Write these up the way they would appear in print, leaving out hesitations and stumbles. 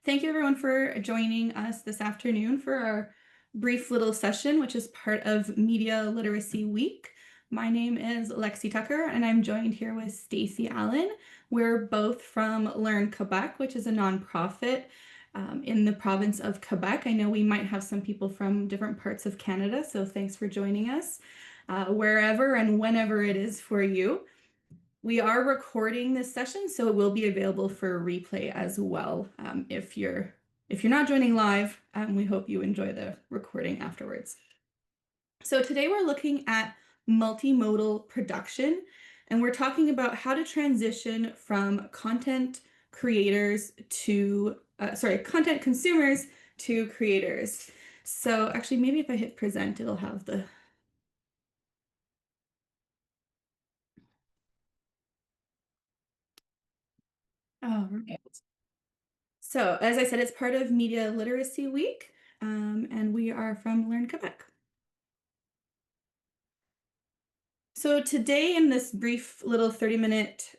Thank you everyone for joining us this afternoon for our brief little session, which is part of Media Literacy Week. My name is Lexi Tucker and I'm joined here with Stacey Allen. We're both from Learn Quebec, which is a nonprofit in the province of Quebec. I know we might have some people from different parts of Canada, so thanks for joining us wherever and whenever it is for you. We are recording this session, so it will be available for replay as well. If you're not joining live, we hope you enjoy the recording afterwards. So today we're looking at multimodal production, and we're talking about how to transition from content consumers to creators. So actually, maybe if I hit present, it'll have the Oh, right. So, as I said, it's part of Media Literacy Week, and we are from Learn Quebec. So today in this brief little 30-minute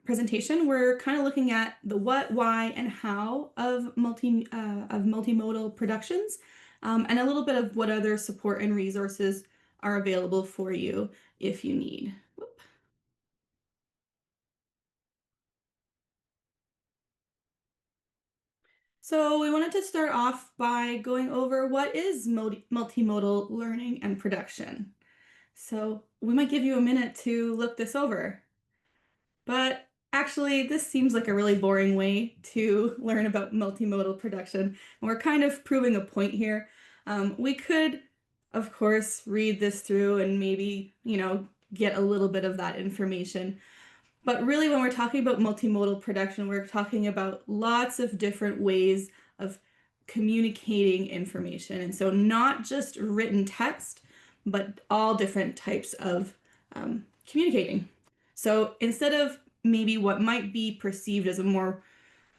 presentation, we're kind of looking at the what, why, and how of multimodal productions, and a little bit of what other support and resources are available for you if you need. Whoop. So we wanted to start off by going over what is multimodal learning and production. So we might give you a minute to look this over. But actually, this seems like a really boring way to learn about multimodal production. And we're kind of proving a point here. We could, of course, read this through and maybe, get a little bit of that information. But really, when we're talking about multimodal production, we're talking about lots of different ways of communicating information. And so not just written text, but all different types of communicating. So instead of maybe what might be perceived as a more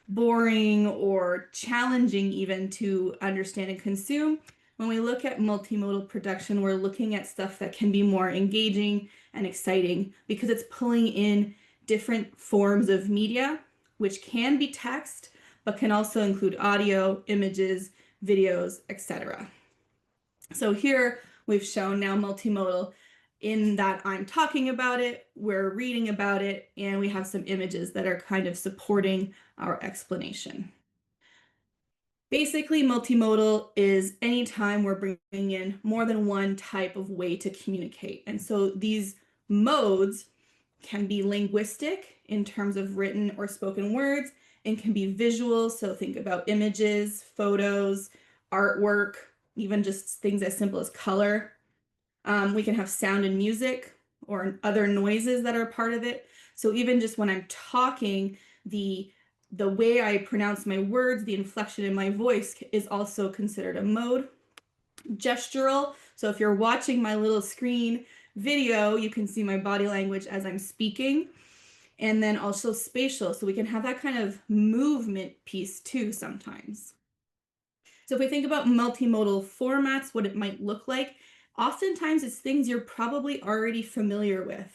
boring or challenging even to understand and consume, when we look at multimodal production, we're looking at stuff that can be more engaging and exciting because it's pulling in different forms of media, which can be text, but can also include audio, images, videos, etc. So here we've shown now multimodal in that I'm talking about it, we're reading about it, and we have some images that are kind of supporting our explanation. Basically, multimodal is anytime we're bringing in more than one type of way to communicate. And so these modes can be linguistic in terms of written or spoken words, and can be visual. So think about images, photos, artwork, even just things as simple as color. We can have sound and music or other noises that are part of it. So even just when I'm talking, the way I pronounce my words, the inflection in my voice is also considered a mode. Gestural, so if you're watching my little screen video, you can see my body language as I'm speaking. And then also spatial, so we can have that kind of movement piece too sometimes. So if we think about multimodal formats, what it might look like, oftentimes it's things you're probably already familiar with.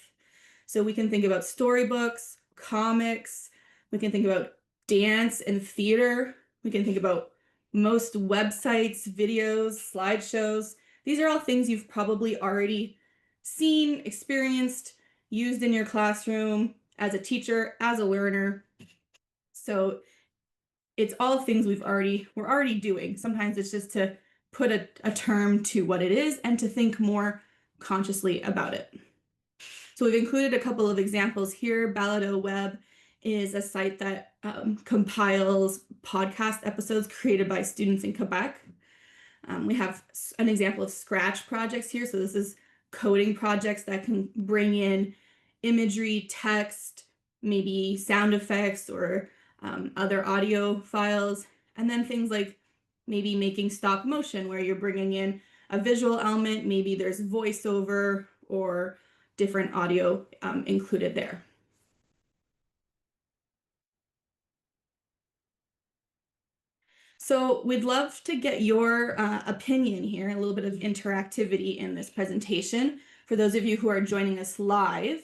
So we can think about storybooks, comics, we can think about dance and theater, we can think about most websites, videos, slideshows. These are all things you've probably already seen, experienced, used in your classroom, as a teacher, as a learner. So it's all things we're already doing. Sometimes it's just to put a term to what it is and to think more consciously about it. So we've included a couple of examples here. Balado Web is a site that compiles podcast episodes created by students in Quebec. We have an example of Scratch projects here. So this is coding projects that can bring in imagery, text, maybe sound effects or other audio files, and then things like maybe making stop motion where you're bringing in a visual element, maybe there's voiceover or different audio included there. So we'd love to get your opinion here, a little bit of interactivity in this presentation. For those of you who are joining us live,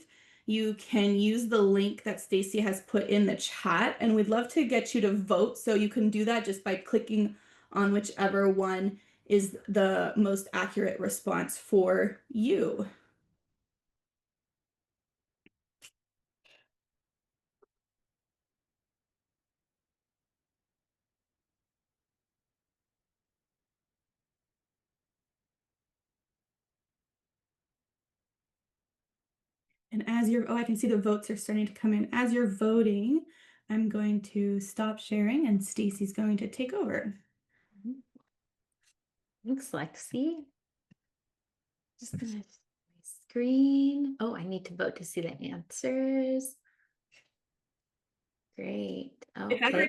you can use the link that Stacy has put in the chat, and we'd love to get you to vote. So you can do that just by clicking on whichever one is the most accurate response for you. And as you're, oh, I can see the votes are starting to come in. As you're voting, I'm going to stop sharing and Stacy's going to take over. Thanks, Lexi. Just gonna screen. Oh, I need to vote to see the answers. Great. Okay.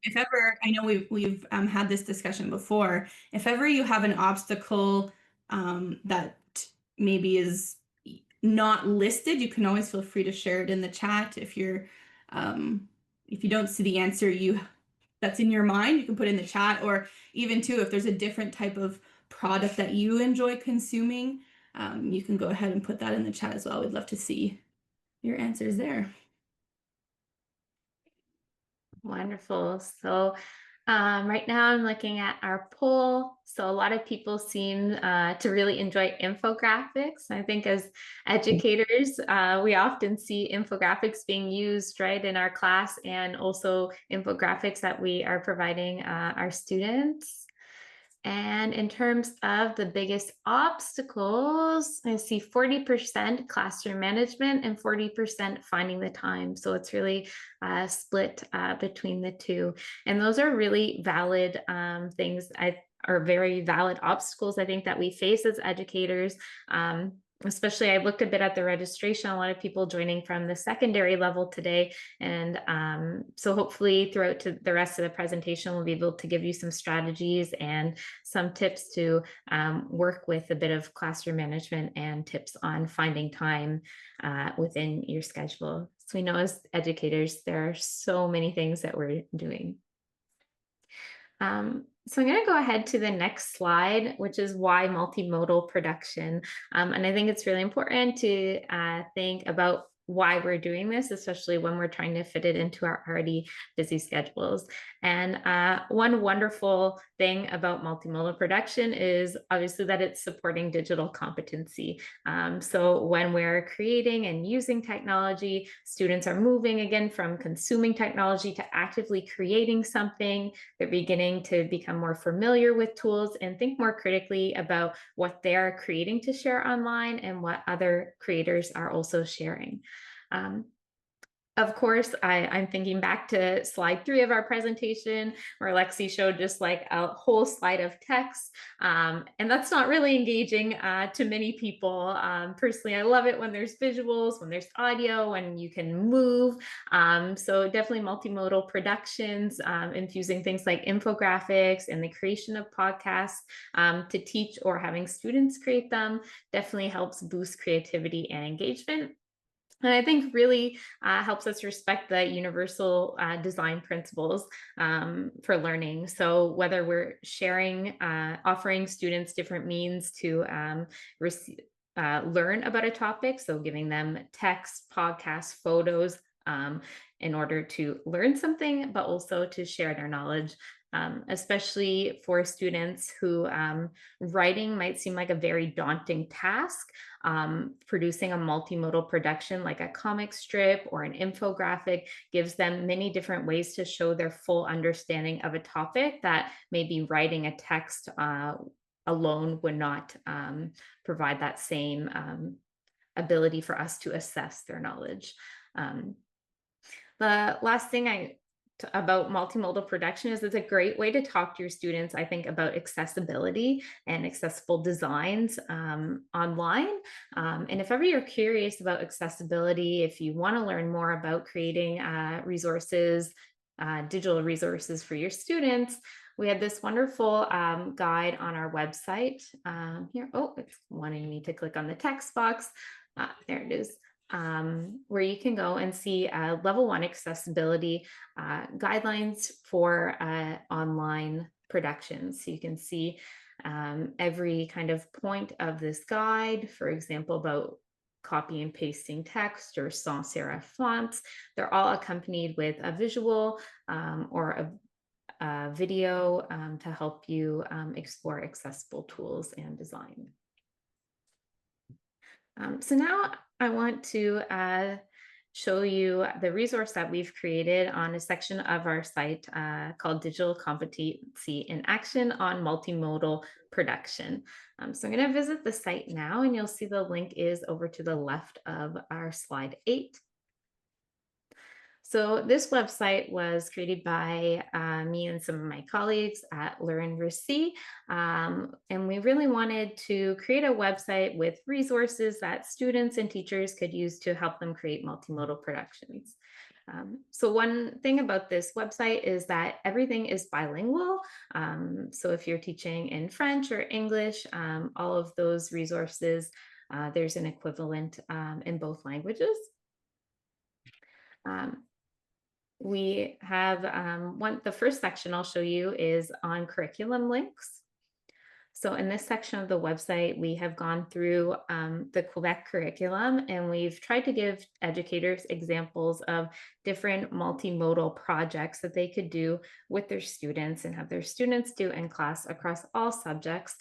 If ever, I know we've had this discussion before. If ever you have an obstacle that maybe is not listed, you can always feel free to share it in the chat. If you don't see the answer that's in your mind, you can put in the chat, or even too, if there's a different type of product that you enjoy consuming, you can go ahead and put that in the chat as well. We'd love to see your answers there. Wonderful. So right now I'm looking at our poll. So a lot of people seem to really enjoy infographics. I think as educators, we often see infographics being used right in our class, and also infographics that we are providing our students. And in terms of the biggest obstacles, I see 40% classroom management and 40% finding the time. So it's really split between the two. And those are really valid things, are very valid obstacles, I think, that we face as educators. Especially, I looked a bit at the registration, a lot of people joining from the secondary level today. And so hopefully throughout to the rest of the presentation, we'll be able to give you some strategies and some tips to work with a bit of classroom management and tips on finding time within your schedule. So we know as educators, there are so many things that we're doing. So I'm going to go ahead to the next slide, which is why multimodal production. And I think it's really important to think about why we're doing this, especially when we're trying to fit it into our already busy schedules. And one wonderful thing about multimodal production is obviously that it's supporting digital competency. So when we're creating and using technology, students are moving again from consuming technology to actively creating something. They're beginning to become more familiar with tools and think more critically about what they're creating to share online and what other creators are also sharing. Of course, I'm thinking back to slide 3 of our presentation, where Lexi showed just like a whole slide of text. And that's not really engaging to many people. Personally, I love it when there's visuals, when there's audio, when you can move. So definitely multimodal productions, infusing things like infographics and the creation of podcasts to teach, or having students create them, definitely helps boost creativity and engagement. And I think really helps us respect the universal design principles for learning. So whether we're sharing, offering students different means to learn about a topic, so giving them text, podcasts, photos in order to learn something, but also to share their knowledge. Especially for students who writing might seem like a very daunting task. Producing a multimodal production like a comic strip or an infographic gives them many different ways to show their full understanding of a topic that maybe writing a text alone would not provide that same ability for us to assess their knowledge. The last thing about multimodal production is it's a great way to talk to your students, I think, about accessibility and accessible designs online. And if ever you're curious about accessibility, if you want to learn more about creating resources, digital resources for your students, we had this wonderful guide on our website here. Oh, it's wanting me to click on the text box. There it is. Where you can go and see level 1 accessibility guidelines for online productions. So you can see every kind of point of this guide, for example, about copy and pasting text or sans serif fonts. They're all accompanied with a visual or a video to help you explore accessible tools and design. So now I want to show you the resource that we've created on a section of our site called Digital Competency in Action on Multimodal Production. So I'm going to visit the site now, and you'll see the link is over to the left of our slide 8. So this website was created by me and some of my colleagues at LEARN-RÉCIT, and we really wanted to create a website with resources that students and teachers could use to help them create multimodal productions. So one thing about this website is that everything is bilingual. So if you're teaching in French or English, all of those resources, there's an equivalent in both languages. We have the first section I'll show you is on curriculum links. So in this section of the website, we have gone through the Quebec curriculum, and we've tried to give educators examples of different multimodal projects that they could do with their students and have their students do in class across all subjects,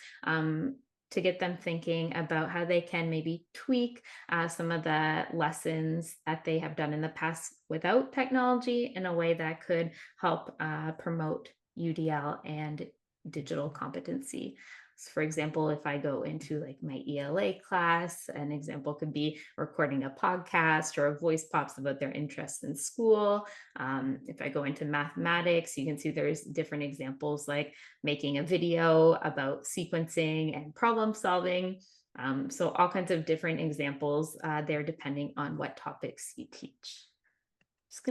to get them thinking about how they can maybe tweak some of the lessons that they have done in the past without technology in a way that could help promote UDL and digital competency. So for example, if I go into like my ELA class, an example could be recording a podcast, or a voice pops about their interests in school. If I go into mathematics, you can see there's different examples like making a video about sequencing and problem solving. So all kinds of different examples there depending on what topics you teach. Just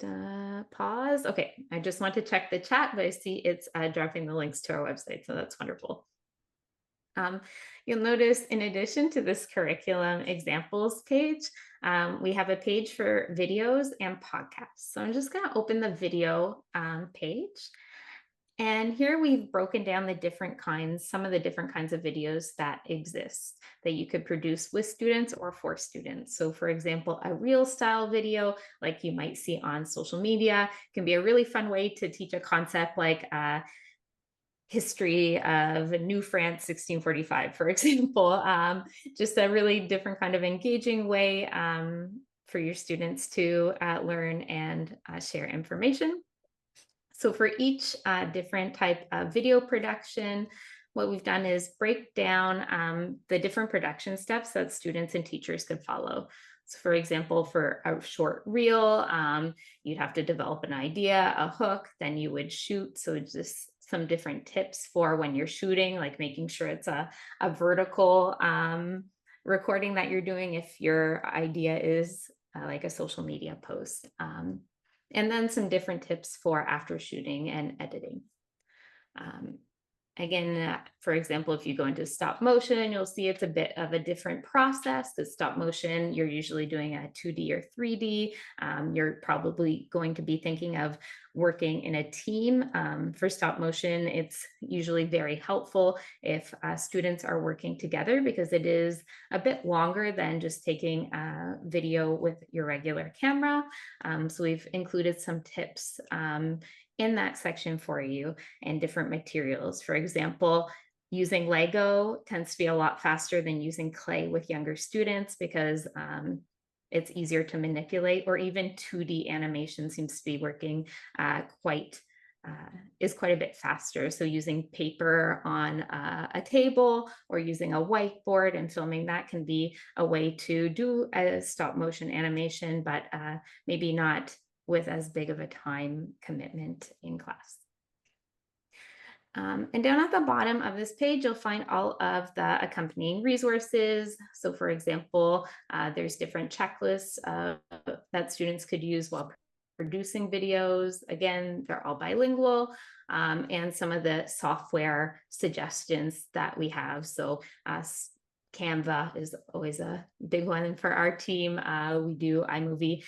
gonna pause. Okay, I just want to check the chat, but I see it's dropping the links to our website, so that's wonderful. You'll notice in addition to this curriculum examples page, we have a page for videos and podcasts. So I'm just gonna open the video page. And here we've broken down some of the different kinds of videos that exist that you could produce with students or for students. So for example, a reel style video like you might see on social media can be a really fun way to teach a concept like history of New France 1645, for example. Just a really different kind of engaging way for your students to learn and share information. So for each different type of video production, what we've done is break down the different production steps that students and teachers could follow. So for example, for a short reel, you'd have to develop an idea, a hook, then you would shoot. So just some different tips for when you're shooting, like making sure it's a vertical recording that you're doing if your idea is like a social media post. And then some different tips for after shooting and editing. Again, for example, if you go into stop motion, you'll see it's a bit of a different process. The stop motion, you're usually doing a 2D or 3D. You're probably going to be thinking of working in a team. For stop motion, it's usually very helpful if students are working together because it is a bit longer than just taking a video with your regular camera. So we've included some tips in that section for you and different materials. For example, using Lego tends to be a lot faster than using clay with younger students because it's easier to manipulate, or even 2D animation seems to be working quite a bit faster. So using paper on a table or using a whiteboard and filming that can be a way to do a stop motion animation, but maybe not with as big of a time commitment in class. And down at the bottom of this page, you'll find all of the accompanying resources. So for example, there's different checklists that students could use while producing videos. Again, they're all bilingual, and some of the software suggestions that we have. So Canva is always a big one for our team. We do iMovie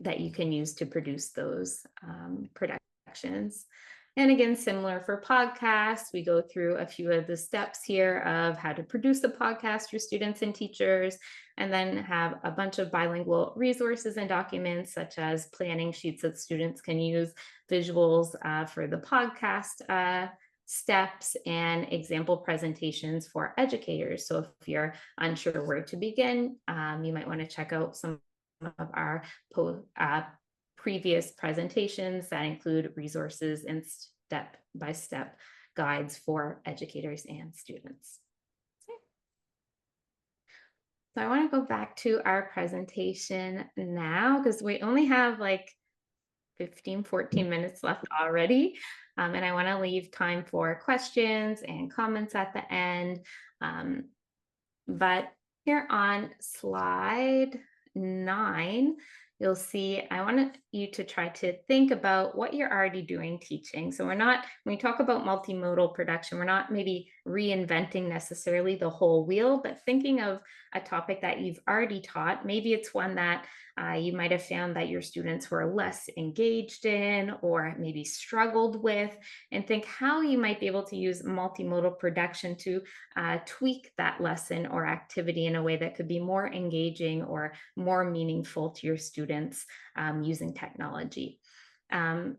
that you can use to produce those productions. And again, similar for podcasts, we go through a few of the steps here of how to produce a podcast for students and teachers, and then have a bunch of bilingual resources and documents, such as planning sheets that students can use, visuals for the podcast steps, and example presentations for educators. So if you're unsure where to begin, you might want to check out some of our previous presentations that include resources and step-by-step guides for educators and students. Okay. So I want to go back to our presentation now because we only have like 14 minutes left already. And I want to leave time for questions and comments at the end. But here on slide 9, you'll see I want you to try to think about what you're already doing teaching. So when we talk about multimodal production, we're not maybe reinventing necessarily the whole wheel, but thinking of a topic that you've already taught. Maybe it's one that you might have found that your students were less engaged in or maybe struggled with, and think how you might be able to use multimodal production to tweak that lesson or activity in a way that could be more engaging or more meaningful to your students using technology.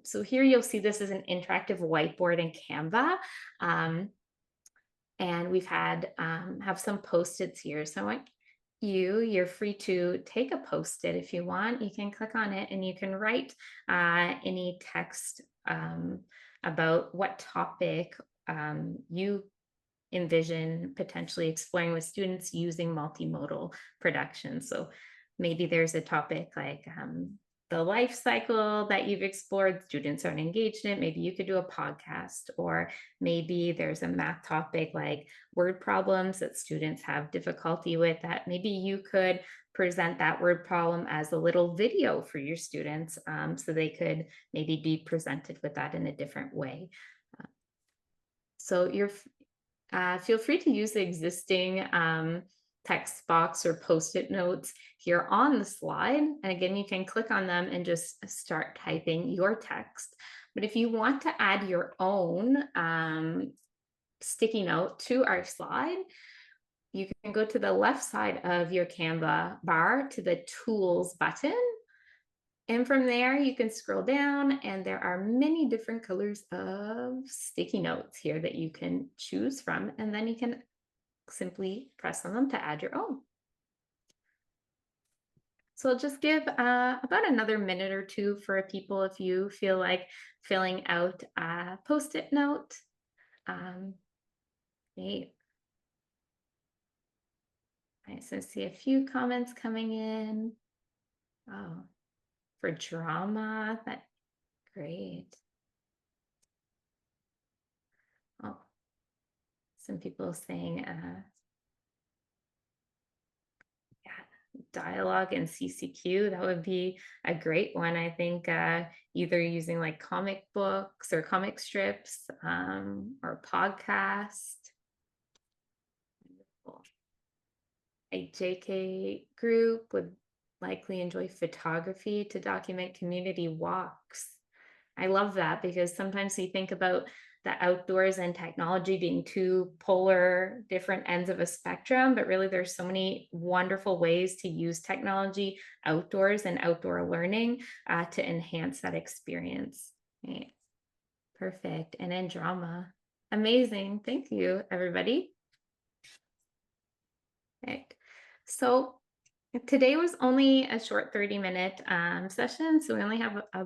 So here you'll see this is an interactive whiteboard in Canva. And we've have some Post-its here. So I want you're free to take a Post-it if you want. You can click on it and you can write any text about what topic you envision potentially exploring with students using multimodal production. So maybe there's a topic like the life cycle that you've explored, students aren't engaged in it. Maybe you could do a podcast, or maybe there's a math topic like word problems that students have difficulty with, that maybe you could present that word problem as a little video for your students, so they could maybe be presented with that in a different way. So feel free to use the existing text box or Post-it notes here on the slide. And again, you can click on them and just start typing your text. But if you want to add your own sticky note to our slide, you can go to the left side of your Canva bar to the Tools button. And from there, you can scroll down and there are many different colors of sticky notes here that you can choose from. And then you can simply press on them to add your own. So I'll just give about another minute or two for people if you feel like filling out a Post-it note. Great. So I see a few comments coming in. Oh, for drama, that's great. Oh, some people saying, dialogue and CCQ, that would be a great one. I think either using like comic books or comic strips or podcast. A JK group would likely enjoy photography to document community walks. I love that because sometimes we think about the outdoors and technology being two polar different ends of a spectrum, but really there's so many wonderful ways to use technology outdoors and outdoor learning to enhance that experience. Okay. Perfect. And then drama. Amazing. Thank you, everybody. Right. So today was only a short 30-minute session, so we only have a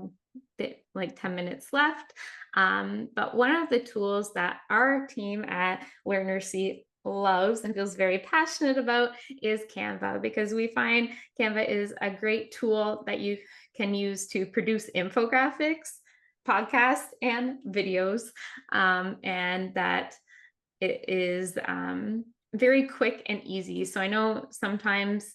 bit like 10 minutes left. But one of the tools that our team at LEARN-RÉCIT loves and feels very passionate about is Canva, because we find Canva is a great tool that you can use to produce infographics, podcasts, and videos, and that it is very quick and easy. So I know sometimes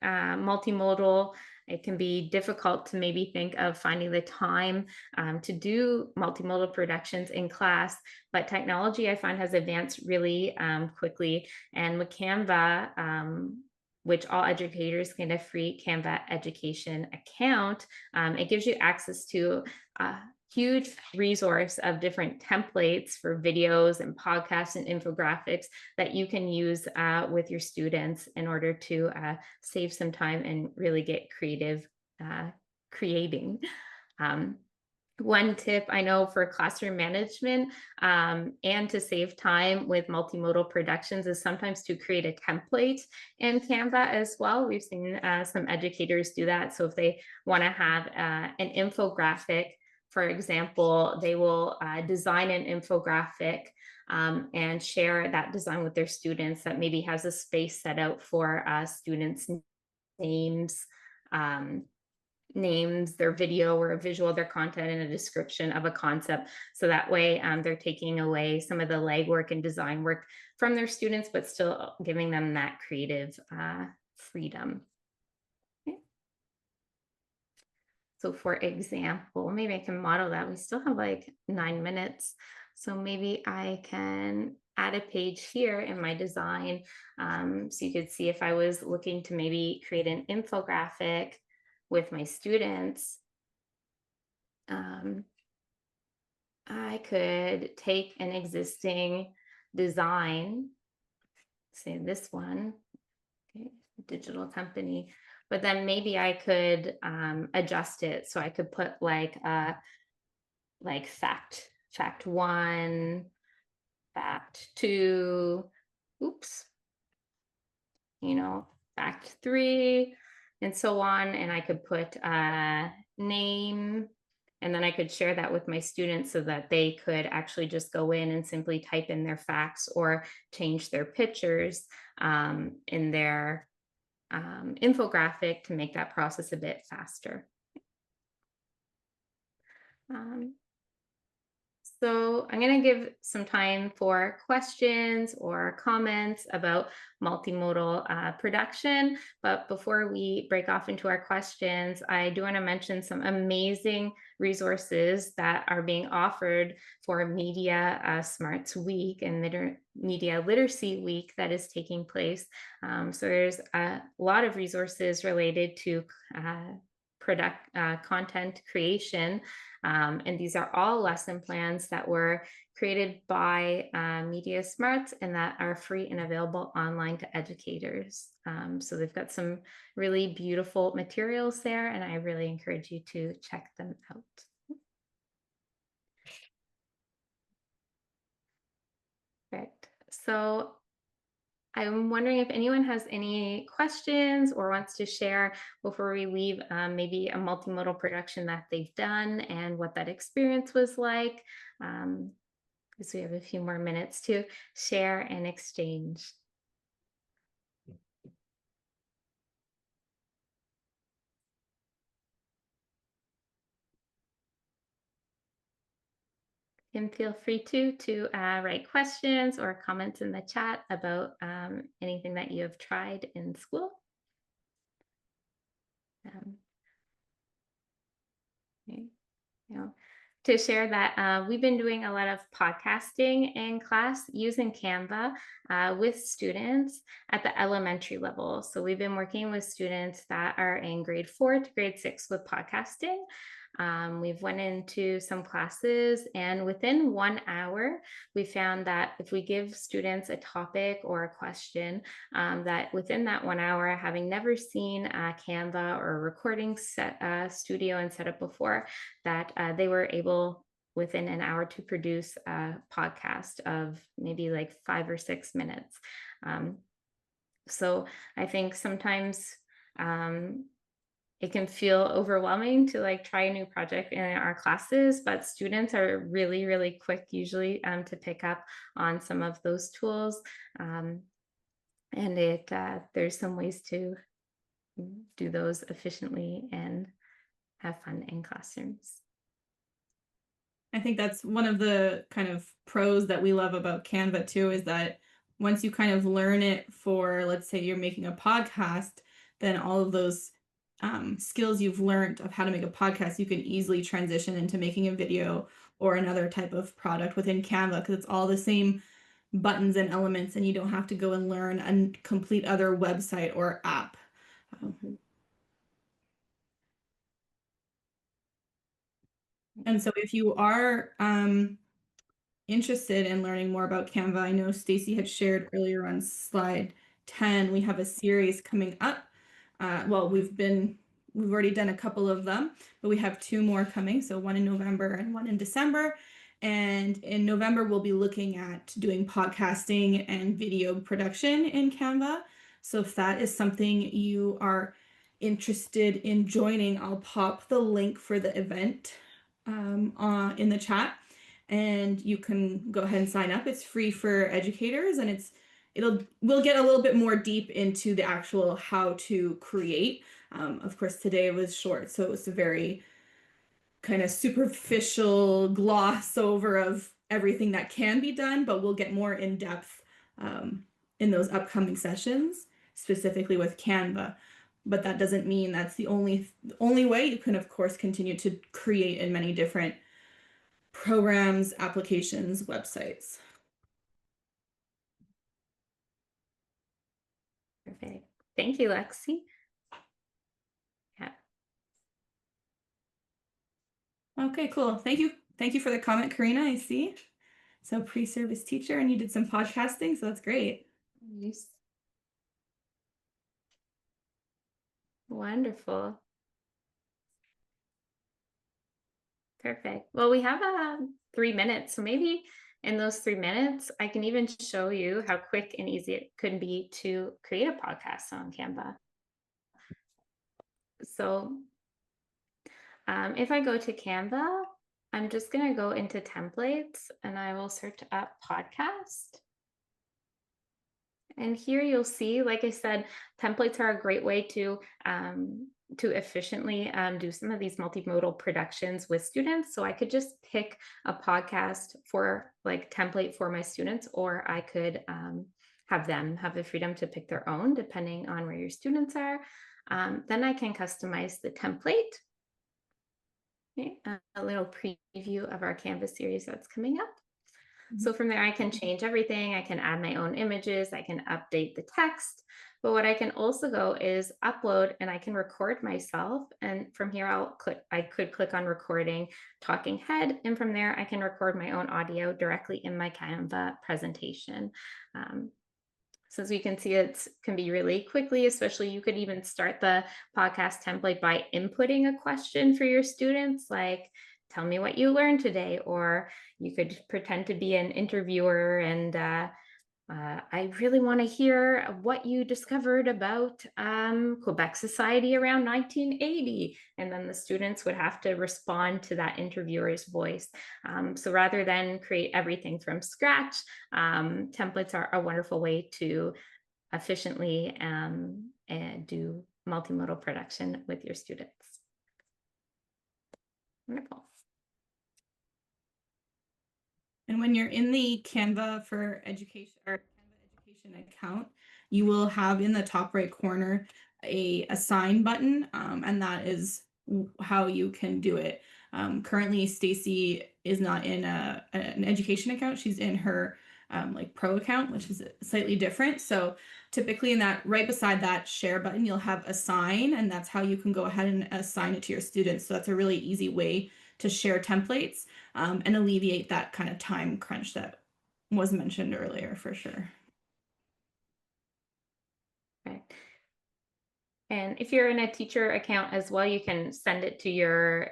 multimodal, it can be difficult to maybe think of finding the time to do multimodal productions in class, but technology I find has advanced really quickly. And with Canva, which all educators can get a free Canva education account, it gives you access to a huge resource of different templates for videos and podcasts and infographics that you can use with your students in order to save some time and really get creative creating. One tip I know for classroom management and to save time with multimodal productions is sometimes to create a template in Canva as well. We've seen some educators do that. So if they want to have an infographic, for example, they will design an infographic and share that design with their students that maybe has a space set out for students' names, their video or a visual, their content, and a description of a concept. So that way they're taking away some of the legwork and design work from their students, but still giving them that creative freedom. Okay. So for example, maybe I can model that. We still have like 9 minutes. So maybe I can add a page here in my design. So you could see if I was looking to maybe create an infographic with my students, I could take an existing design, say this one, okay, digital company, but then maybe I could adjust it. So I could put like fact 1, fact 2, oops, fact 3, and so on. And I could put a name, and then I could share that with my students so that they could actually just go in and simply type in their facts or change their pictures in their infographic to make that process a bit faster. So I'm going to give some time for questions or comments about multimodal production. But before we break off into our questions, I do want to mention some amazing resources that are being offered for Media Smarts Week and Media Literacy Week that is taking place. So there's a lot of resources related to content creation. And these are all lesson plans that were created by Media Smarts and that are free and available online to educators. So they've got some really beautiful materials there, and I really encourage you to check them out. Perfect. So I'm wondering if anyone has any questions or wants to share before we leave, maybe a multimodal production that they've done and what that experience was like, because we have a few more minutes to share and exchange. And feel free to write questions or comments in the chat about anything that you have tried in school. Okay. To share that we've been doing a lot of podcasting in class using Canva with students at the elementary level. So we've been working with students that are in grade 4 to grade 6 with podcasting. We've went into some classes, and within 1 hour, we found that if we give students a topic or a question, that within that 1 hour, having never seen Canva or a recording studio and setup before, that they were able within an hour to produce a podcast of maybe like 5 or 6 minutes. So I think sometimes it can feel overwhelming to like try a new project in our classes, but students are really, really quick usually to pick up on some of those tools. And there's some ways to do those efficiently and have fun in classrooms. I think that's one of the kind of pros that we love about Canva too, is that once you kind of learn it for, let's say you're making a podcast, then all of those skills you've learned of how to make a podcast, you can easily transition into making a video or another type of product within Canva, because it's all the same buttons and elements, and you don't have to go and learn a complete other website or app. And so if you are interested in learning more about Canva, I know Stacy had shared earlier on slide 10, we have a series coming up. Well, we've already done a couple of them, but we have 2 more coming. So one in November and one in December. And in November, we'll be looking at doing podcasting and video production in Canva. So if that is something you are interested in joining, I'll pop the link for the event in the chat, and you can go ahead and sign up. It's free for educators, and we'll get a little bit more deep into the actual how to create. Of course, today was short, so it was a very kind of superficial gloss over of everything that can be done, but we'll get more in depth in those upcoming sessions, specifically with Canva. But that doesn't mean that's the only way. You can, of course, continue to create in many different programs, applications, websites. Perfect. Thank you, Lexi. Yeah. Okay, cool. Thank you. Thank you for the comment, Karina. I see. So pre-service teacher, and you did some podcasting, so that's great. Nice. Wonderful. Perfect. Well, we have 3 minutes, so maybe in those 3 minutes, I can even show you how quick and easy it could be to create a podcast on Canva. So if I go to Canva, I'm just going to go into templates and I will search up podcast. And here you'll see, like I said, templates are a great way to efficiently do some of these multimodal productions with students. So I could just pick a podcast for like template for my students, or I could have them have the freedom to pick their own depending on where your students are. Then I can customize the template. Okay, a little preview of our Canvas series that's coming up. So from there, I can change everything. I can add my own images. I can update the text. But what I can also go is upload, and I can record myself. And from here, I could click on recording talking head. And from there, I can record my own audio directly in my Canva presentation. So as you can see, it can be really quickly, especially you could even start the podcast template by inputting a question for your students, like, tell me what you learned today, or you could pretend to be an interviewer and I really want to hear what you discovered about Quebec society around 1980. And then the students would have to respond to that interviewer's voice. So rather than create everything from scratch, templates are a wonderful way to efficiently do multimodal production with your students. Wonderful. And when you're in the Canva for Education or Canva Education account, you will have in the top right corner a assign button, and that is how you can do it. Currently, Stacy is not in an education account. She's in her like pro account, which is slightly different. So typically in that right beside that share button, you'll have assign, and that's how you can go ahead and assign it to your students. So that's a really easy way to share templates and alleviate that kind of time crunch that was mentioned earlier, for sure. Right. And if you're in a teacher account as well, you can send it to your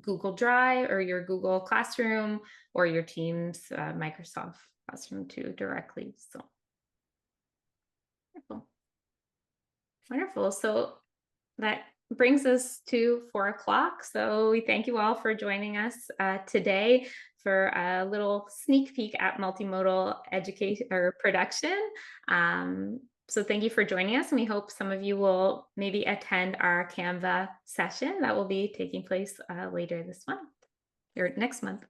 Google Drive or your Google Classroom or your Teams Microsoft Classroom too directly. So wonderful. Wonderful. So that brings us to 4 o'clock. So we thank you all for joining us today for a little sneak peek at multimodal education or production. So thank you for joining us, and we hope some of you will maybe attend our Canva session that will be taking place later this month or next month.